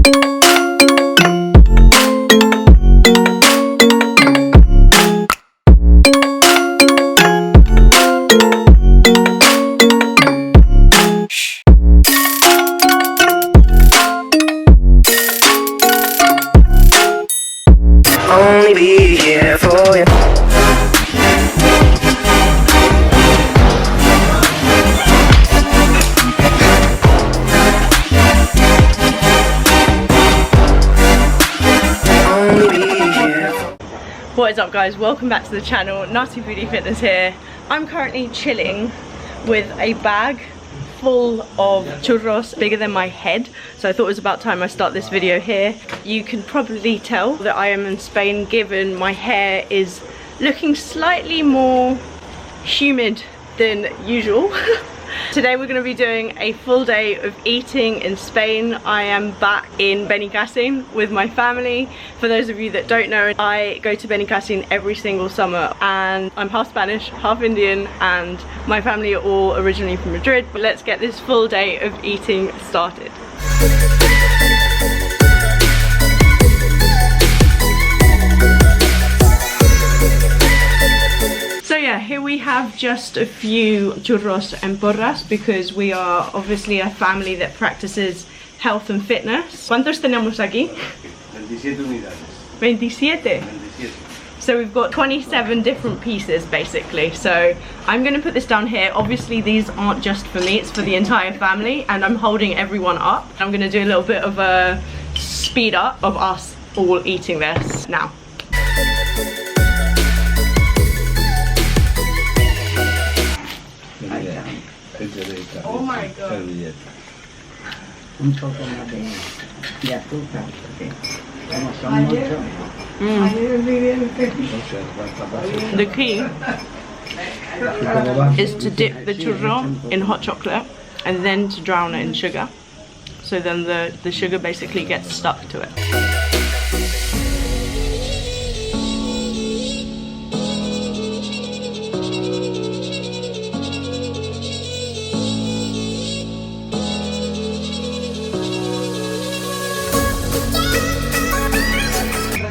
Only be here for you. What is up, guys? Welcome back to the channel. Nuttyfoodiefitness here. I'm currently chilling with a bag full of churros bigger than my head, so I thought it was about time I start this video here. You can probably tell that I am in Spain given my hair is looking slightly more humid than usual. Today we're going to be doing a full day of eating in Spain. I am back in Benicassim with my family. For those of you that don't know, I go to Benicassim every single summer, and I'm half Spanish, half Indian, and my family are all originally from Madrid. But let's get this full day of eating started. So yeah, here we have just a few churros and porras because we are obviously a family that practices health and fitness. ¿Cuántos tenemos aquí? 27 unidades. 27? 27. So we've got 27 different pieces basically. So I'm going to put this down here. Obviously these aren't just for me, it's for the entire family, and I'm holding everyone up. I'm going to do a little bit of a speed up of us all eating this now. Oh my god. Un poco más de azúcar, porque como son muchos. The key is to dip the churro in hot chocolate and then to drown it in sugar. So then the sugar basically gets stuck to it.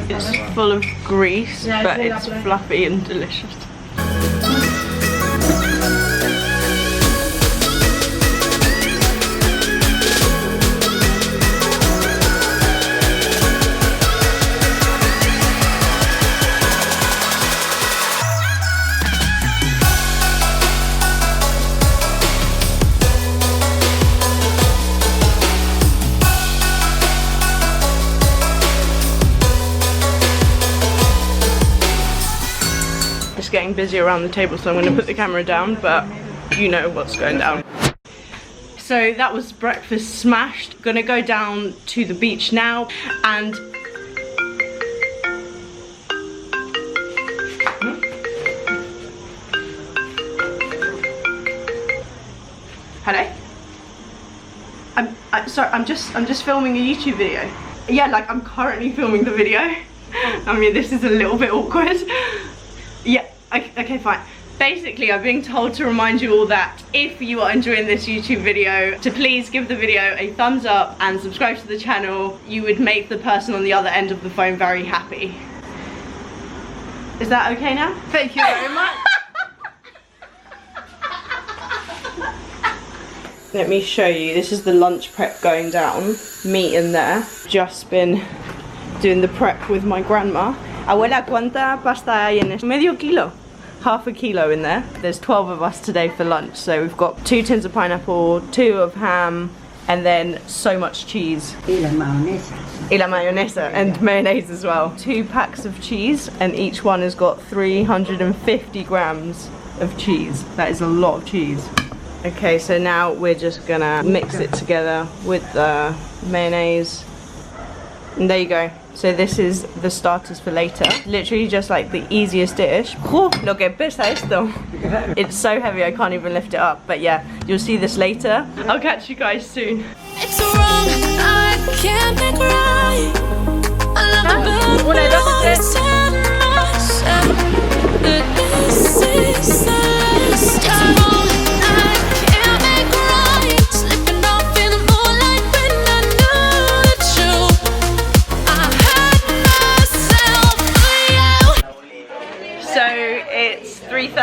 It's full of grease, but it's fluffy and delicious. Getting busy around the table, so I'm going to put the camera down, but you know what's going down. So that was breakfast smashed. Gonna go down to the beach now, and hello? I'm just filming a YouTube video. Yeah, like I'm currently filming the video. I mean, this is a little bit awkward. Yeah. Okay, fine. Basically, I'm being told to remind you all that if you are enjoying this YouTube video, to please give the video a thumbs up and subscribe to the channel. You would make the person on the other end of the phone very happy. Is that okay now? Thank you very much. Let me show you. This is the lunch prep going down. Meat in there. Just been doing the prep with my grandma. Abuela, ¿cuánta pasta hay en esto? Medio kilo. Half a kilo in there. There's 12 of us today for lunch, so we've got 2 tins of pineapple, 2 of ham, and then so much cheese. Y la mayonesa. Y la mayonesa, and mayonnaise as well. 2 packs of cheese, and each one has got 350 grams of cheese. That is a lot of cheese. Okay, so now we're just gonna mix it together with the mayonnaise. And there you go. So this is the starters for later. Literally just like the easiest dish. Oh, lo que pesa esto. It's so heavy I can't even lift it up. But yeah, you'll see this later. I'll catch you guys soon. It's wrong, I can't make right. I love the Una, dos, tres. that this is the last time. I can't make right. Slipping off in the moonlight when I knew the truth.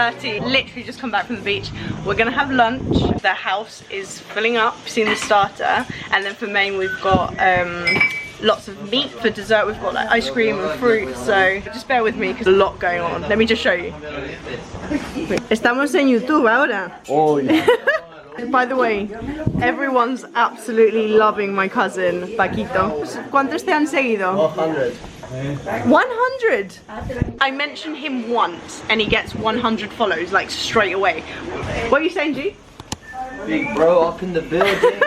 11:30. Literally just come back from the beach. We're gonna have lunch. The house is filling up. You've seen the starter. And then for main we've got lots of meat. For dessert we've got like ice cream and fruit. So just bear with me because there's a lot going on. Let me just show you. Estamos en YouTube ahora. Oh, yeah. By the way, everyone's absolutely loving my cousin, Paquito. ¿Cuántos te han seguido? 100. 100? I mention him once and he gets 100 follows, like straight away. What are you saying, G? Big bro up in the building.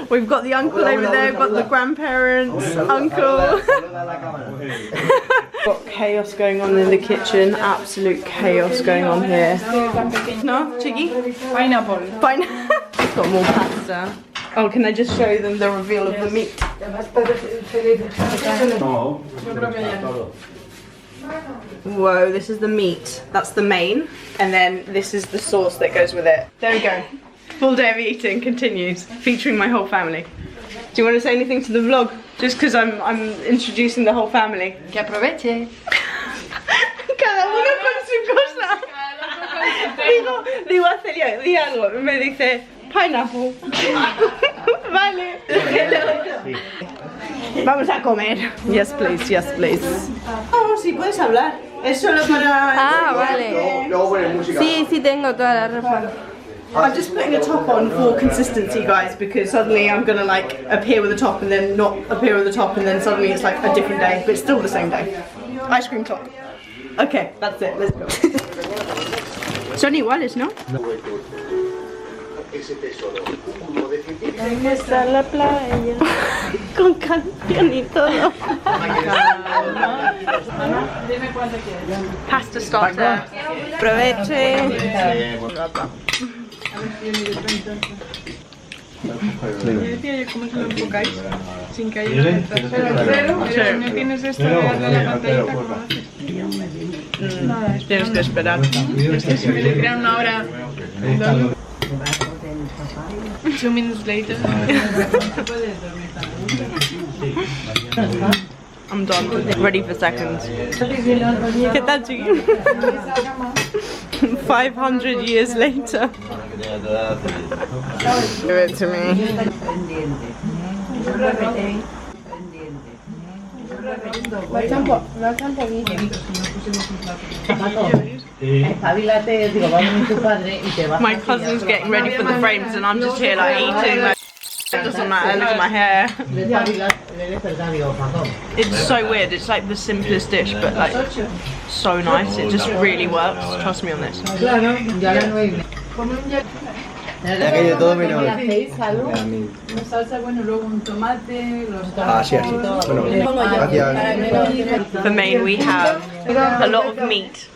We've got the uncle over there, we've got the grandparents, uncle. Got chaos going on in the kitchen, absolute chaos going on here. No, Chiggy? Pineapple. We've got more pasta. Oh, can I just show them the reveal of the meat? Whoa, this is the meat. That's the main. And then this is the sauce that goes with it. There we go. Full day of eating continues, featuring my whole family. Do you want to say anything to the vlog? Just because I'm introducing the whole family. Que aproveche. Cada uno con su cosa. Digo a Celia, di algo. Me dice pineapple. Vale. Vamos a comer. Yes please, yes please. Oh, sí, puedes hablar. Es solo para... Ah, vale. Sí, sí tengo toda la ropa. I'm just putting a top on for consistency, guys, because suddenly I'm gonna like appear with a top and then not appear with a top and then suddenly it's like a different day, but it's still the same day. Ice cream top. Okay, that's it, let's go. Son iguales, ¿no? Vamos a la playa con canción y todo. Pasta starter. Aproveche. ¿Cómo se lo enfocáis? Sin que haya pero no tienes esto de darle la pantallita como haces. Tienes que esperar. Es que si me le crean una hora. 2 minutes later. I'm done. Ready for seconds. ¿Qué tal, chiqui? 500 years later. Give it to me. My cousin's getting ready for the frames and I'm just here like eating. Like, it doesn't matter, look at my hair. It's so weird, it's like the simplest dish but like so nice, it just really works, trust me on this. Aquello todo menos. Así, así. Bueno, gracias. For main we have a lot of meat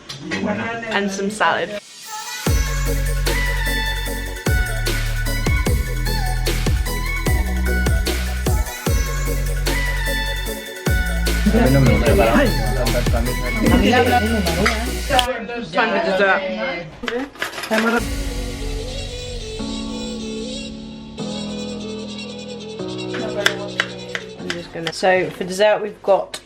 and some salad. Time for dessert. I'm just gonna. So for dessert we've got.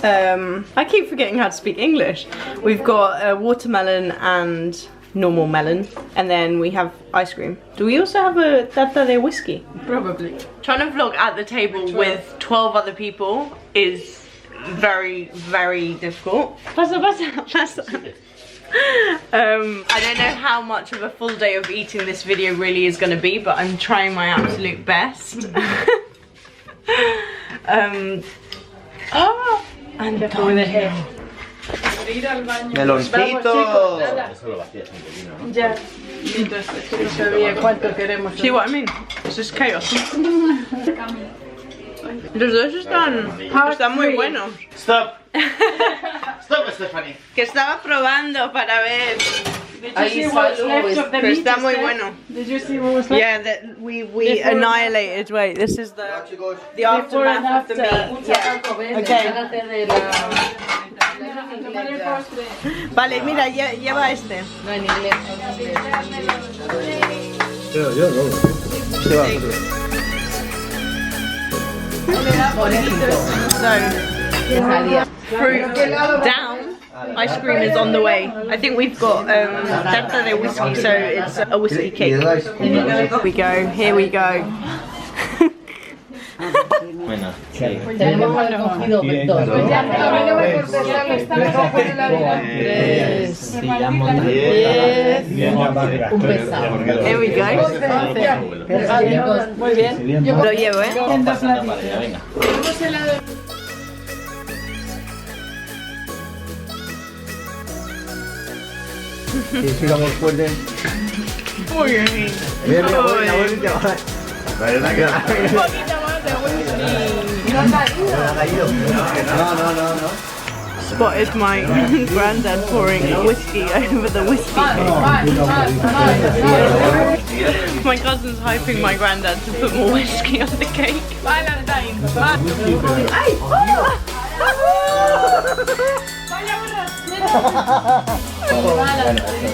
I keep forgetting how to speak English. We've got a watermelon and normal melon, and then we have ice cream. Do we also have a tarta de whiskey? Probably. Trying to vlog at the table with 12 other people is very, very difficult. Pasa, pasa, pasa. I don't know how much of a full day of eating this video really is going to be, but I'm trying my absolute best. And Meloncito. Ya. See what I mean? It's just chaos. Los dos están muy buenos. Stop. Stop, Stephanie. Que estaba probando para ver. Pero está muy bueno. Did you see what was left? Yeah, that we annihilated. Wait, this is the aftermath of the meat. Yeah. Okay. Vale, mira, lleva este. No, en inglés. So, fruit down. ice cream is on the way. I think we've got tarta de whiskey, so it's a whiskey cake. Here we go, here we go. Bueno, Tenemos recogido dos. Un pesado. Here we go. Muy bien. Lo llevo, venga. Sí, sigamos fuerte. Muy bien. Bien, ¿verdad que Un poquito más de whisky. No. Spotted my granddad pouring whiskey over the whiskey cake. My cousin's hyping my granddad to put more whiskey on the cake.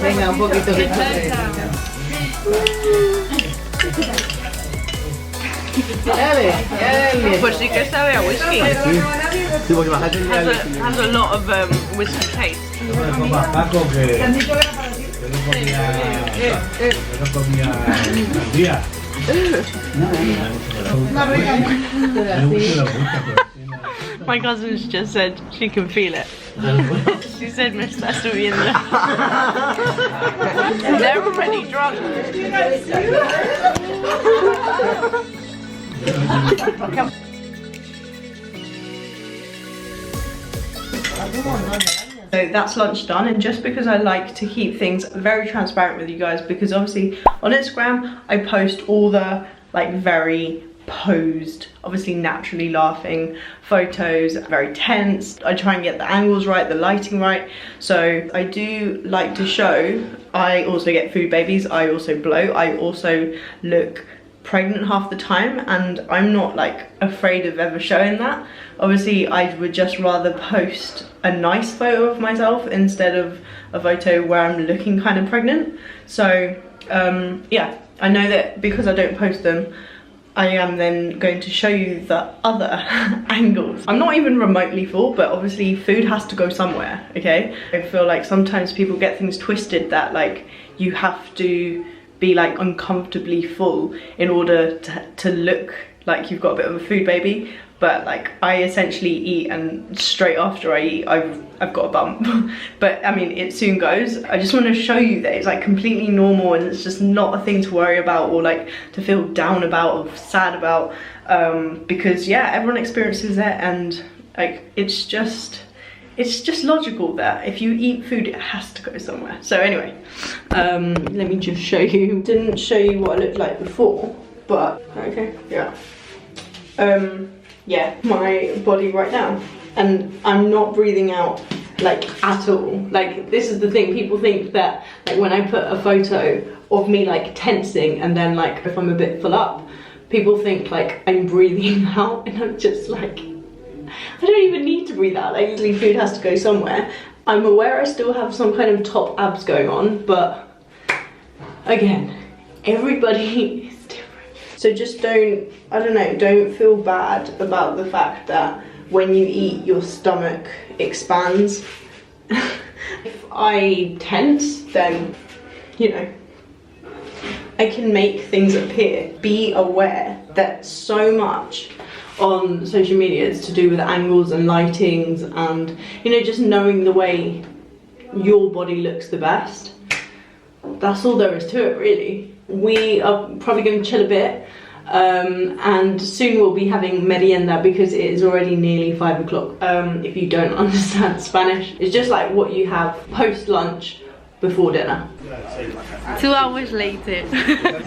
Venga, un poquito de Pues sí que sabe a whiskey. Sí, porque bajaste el Has a lot of whiskey taste. Paco que no comía día. My cousin's just said she can feel it. She said me está subiendo. They're already drunk. So that's lunch done, and just because I like to keep things very transparent with you guys, because obviously on Instagram I post all the like very posed, obviously naturally laughing photos, very tense. I try and get the angles right, the lighting right. So I do like to show, I also get food babies, I also blow, I also look pregnant half the time, and I'm not like afraid of ever showing that. Obviously I would just rather post a nice photo of myself instead of a photo where I'm looking kind of pregnant. So yeah, I know that because I don't post them, I am then going to show you the other angles. I'm not even remotely full, but obviously food has to go somewhere, okay? I feel like sometimes people get things twisted that like you have to be like uncomfortably full in order to look like you've got a bit of a food baby. But like I essentially eat, and straight after I eat I've got a bump. But I mean it soon goes. I just want to show you that it's like completely normal, and it's just not a thing to worry about or like to feel down about or sad about, because yeah, everyone experiences it, and like it's just logical that if you eat food it has to go somewhere. So anyway, let me just show you. Didn't show you what I looked like before, but okay, yeah. Yeah, my body right now, and I'm not breathing out like at all. Like this is the thing, people think that like when I put a photo of me like tensing and then like if I'm a bit full up, people think like I'm breathing out, and I'm just like, I don't even need to breathe out. Like usually food has to go somewhere. I'm aware I still have some kind of top abs going on, but again, everybody is different. So just don't, I don't know, don't feel bad about the fact that when you eat your stomach expands. If I tense, then, you know, I can make things appear. Be aware that so much on social media is to do with angles and lightings and, you know, just knowing the way your body looks the best. That's all there is to it, really. We are probably going to chill a bit, and soon we'll be having merienda because it is already nearly 5 o'clock. If you don't understand Spanish, it's just like what you have post lunch before dinner. 2 hours later,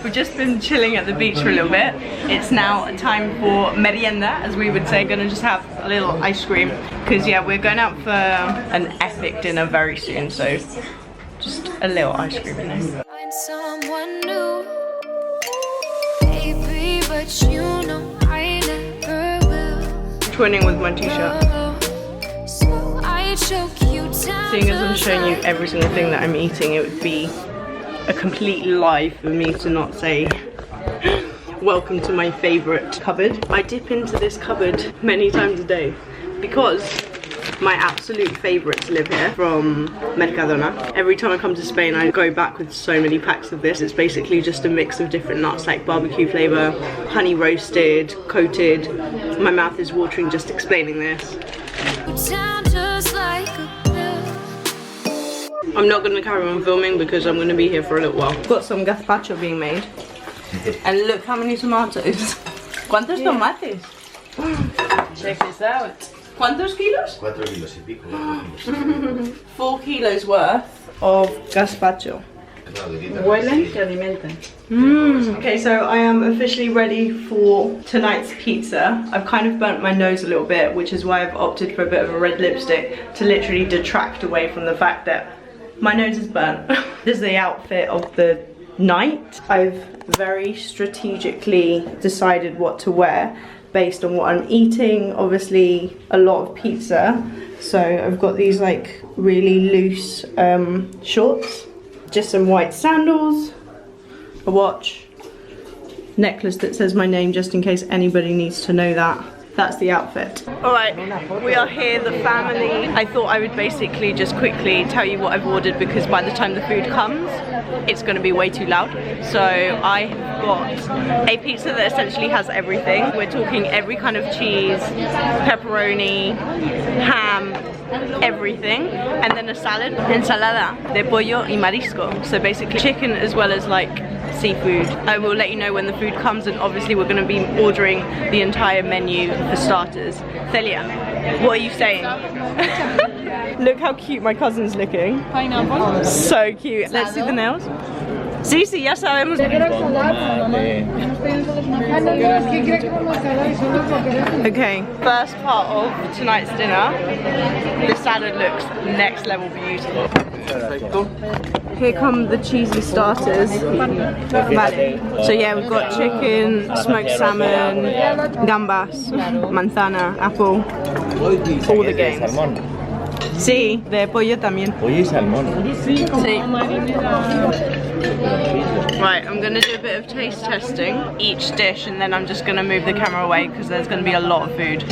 we've just been chilling at the beach for a little bit. It's now time for merienda, as we would say. Gonna just have a little ice cream because yeah, we're going out for an epic dinner very soon, so just a little ice cream, you know. Find someone new, baby, but you know I never will. Twinning with my t-shirt. So I choke you down. Seeing as I'm showing you every single thing that I'm eating, it would be a complete lie for me to not say welcome to my favorite cupboard. I dip into this cupboard many times a day because my absolute favourite to live here from Mercadona. Every time I come to Spain I go back with so many packs of this. It's basically just a mix of different nuts like barbecue flavour, honey roasted, coated. My mouth is watering just explaining this. I'm not going to carry on filming because I'm going to be here for a little while. Got some gazpacho being made. And look how many tomatoes. ¿Cuántos tomates? Check this out. ¿Cuántos kilos? 4 kilos y pico. 4 kilos worth of gazpacho. Huelen, se alimentan. Okay, so I am officially ready for tonight's pizza. I've kind of burnt my nose a little bit, which is why I've opted for a bit of a red lipstick to literally detract away from the fact that my nose is burnt. This is the outfit of the night. I've very strategically decided what to wear based on what I'm eating. Obviously a lot of pizza, so I've got these like really loose shorts, just some white sandals, a watch, necklace that says my name just in case anybody needs to know that. That's the outfit. Alright, we are here, the family. I thought I would basically just quickly tell you what I've ordered because by the time the food comes, it's going to be way too loud. So I have got a pizza that essentially has everything. We're talking every kind of cheese, pepperoni, ham, everything. And then a salad, ensalada de pollo y marisco. So basically chicken as well as like seafood. I will let you know when the food comes, and obviously we're going to be ordering the entire menu for starters. Celia, what are you saying? Look how cute my cousin's looking. Pineapple. So cute. Let's see the nails. Sí, sí, ya sabemos. Okay, first part of tonight's dinner. The salad looks next level beautiful. Here come the cheesy starters. Vale. So yeah, we've got chicken, smoked salmon, gambas, manzana, apple, all the games. Sí, de pollo también. Pollo y salmón. Sí. Right, I'm gonna do a bit of taste testing each dish, and then I'm just gonna move the camera away because there's gonna be a lot of food.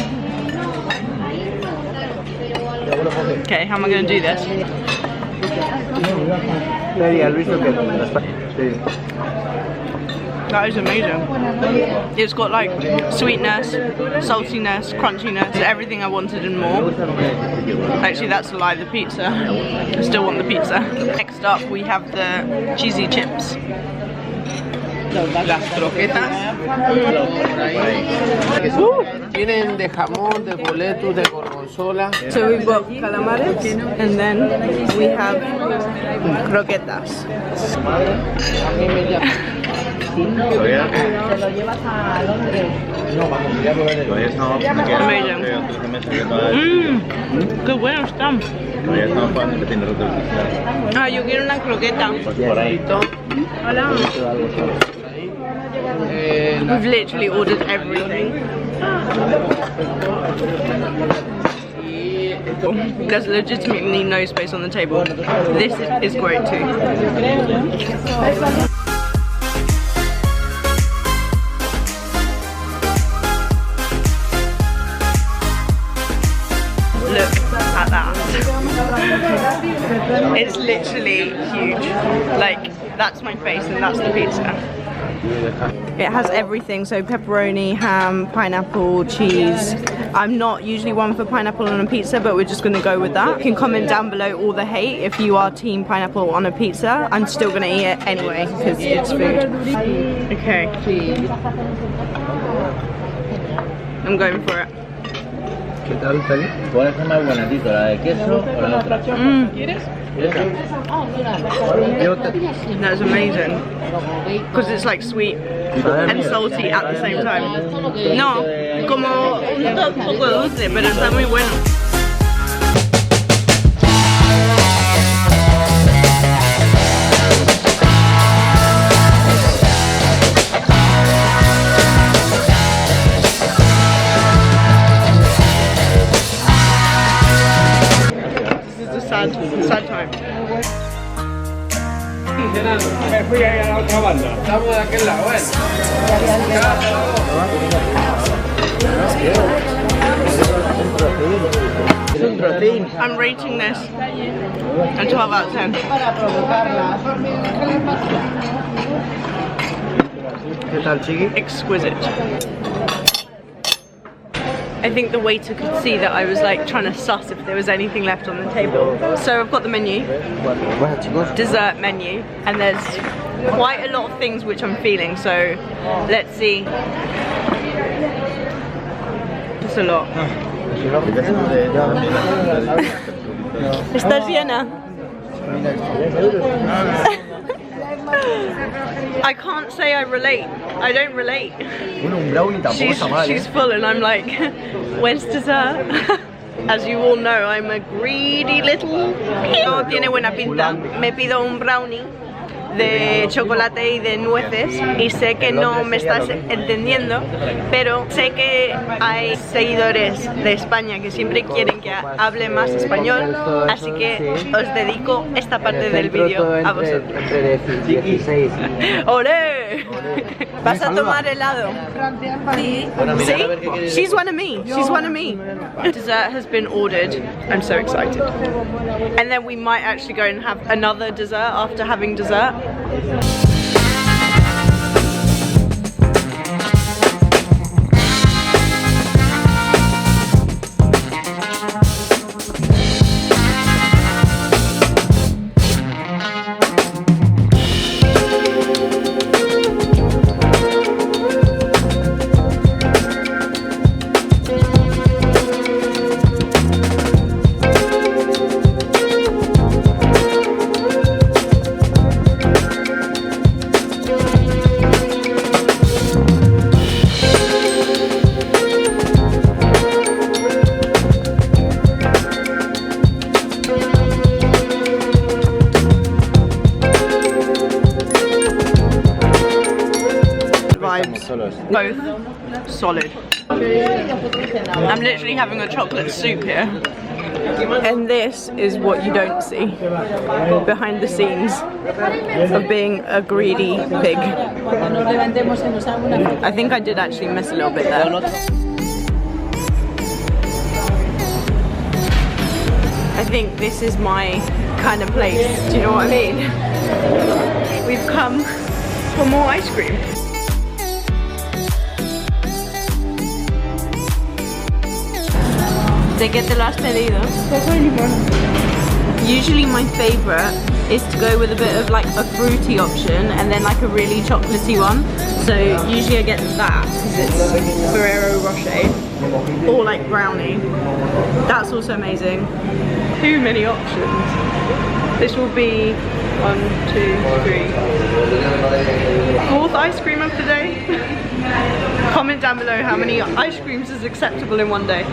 Okay, how am I gonna do this? That is amazing. It's got like sweetness, saltiness, crunchiness, everything I wanted and more. Actually, that's a lie, the pizza. I still want the pizza. Next up, we have the cheesy chips. Las croquetas vienen de jamón, de boletus, de gorgonzola. So we've got calamares and then we have croquetas. Amazing. Qué bueno están. Ah, yo quiero una croqueta. Hola. We've literally ordered everything. There's legitimately no space on the table. This is great too. Look at that. It's literally huge. Like, that's my face and that's the pizza. It has everything, so pepperoni, ham, pineapple, cheese. I'm not usually one for pineapple on a pizza, but we're just going to go with that. You can comment down below all the hate if you are team pineapple on a pizza. I'm still going to eat it anyway because it's food. Okay. I'm going for it. ¿Qué tal, Tali? ¿Cuál es más buena, Tito? ¿La de queso o la otra? ¿Quieres? That's amazing. Because it's like sweet and salty at the same time. No, como un poco dulce, pero está muy bueno. Sad time. Me fui ahí a la otra banda. Estamos de aquel lado, ¿eh? un trocín. I'm rating this a 12 out of 10. ¿Qué tal, chiqui? Exquisite. I think the waiter could see that I was like trying to suss if there was anything left on the table. So I've got the menu, dessert menu, and there's quite a lot of things which I'm feeling, so let's see. It's a lot. ¿Estás llena? I can't say I relate. I don't relate. She's full and I'm like, where's dessert? As you all know, I'm a greedy little. No tiene buena pinta. Me pido un brownie de chocolate y de nueces y sé que no me estás entendiendo, pero sé que hay seguidores de España que siempre quieren que hable más español, así que os dedico esta parte del vídeo a vosotros. ¡Olé! ¿Vas a tomar helado? Sí. See? She's one of me. She's one of me. Dessert has been ordered. I'm so excited. And then we might actually go and have another dessert after having dessert. Both solid. I'm literally having a chocolate soup here. And this is what you don't see behind the scenes of being a greedy pig. I think I did actually miss a little bit there. I think this is my kind of place. Do you know what I mean? We've come for more ice cream. ¿De qué te lo has pedido? Coco y limón. Usually my favourite is to go with a bit of like a fruity option and then like a really chocolatey one. So usually I get that because it's Ferrero Rocher or like brownie. That's also amazing. Too many options. This will be 1, 2, 3, 4th ice cream of the day. Comment down below how many ice creams is acceptable in one day.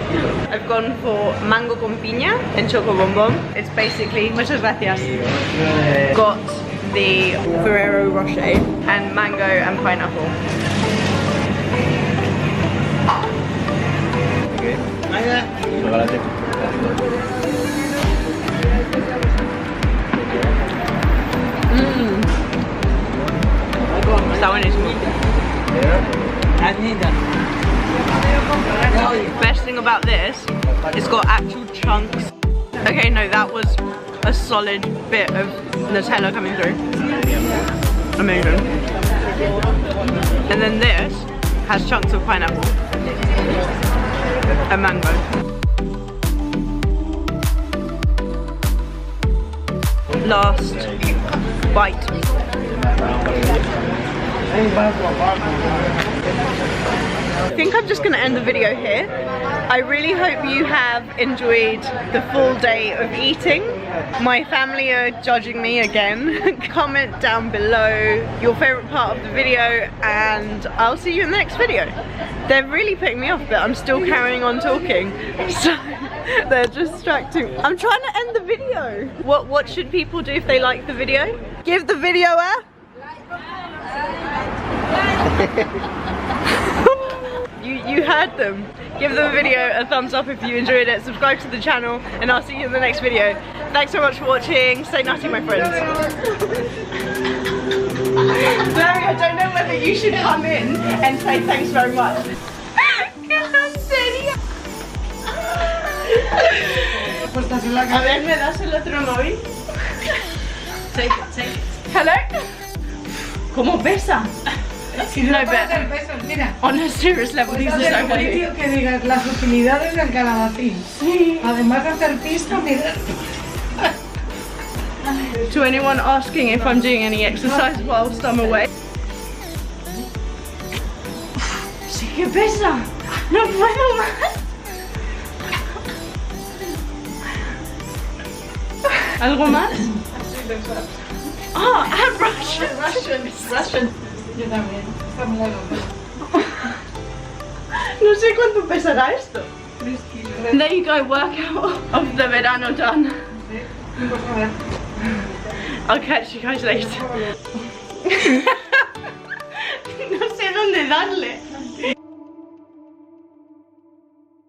I've gone for mango con piña and choco bonbon. It's basically, muchas gracias, got the Ferrero Rocher and mango and pineapple. Está buenísimo. Best thing about this, it's got actual chunks. Okay, no, that was a solid bit of Nutella coming through. Amazing. And then this has chunks of pineapple and mango. Last bite. I think I'm just going to end the video here. I really hope you have enjoyed the full day of eating. My family are judging me again. Comment down below your favourite part of the video and I'll see you in the next video. They're really putting me off, but I'm still carrying on talking. So they're distracting. I'm trying to end the video. What should people do if they like the video? Give the video a... You heard them. Give the video a thumbs up if you enjoyed it, subscribe to the channel, and I'll see you in the next video. Thanks so much for watching. Stay nutty, my friends. Larry, I don't know whether you should come in and say thanks very much. ponerse la A cabeza. ver, ¿me das el otro móvil? Take it. Hello? ¿Cómo pesa? Si no No, puedes pero- hacer peso, mira. On a serious level, Puedes these are hacer so un heavy. vídeo que digas las utilidades del calabacín. Sí. Además de hacer pista, mira. To anyone asking if I'm doing any exercise whilst I'm away. Sí que pesa. No puedo más. ¿Algo más? Oh, and Russian. Yo también. Está muy largo. No sé cuánto pesará esto. 3 kilos. There you go, workout of the verano done. Pues a ver. I'll catch you guys later. No sé dónde darle.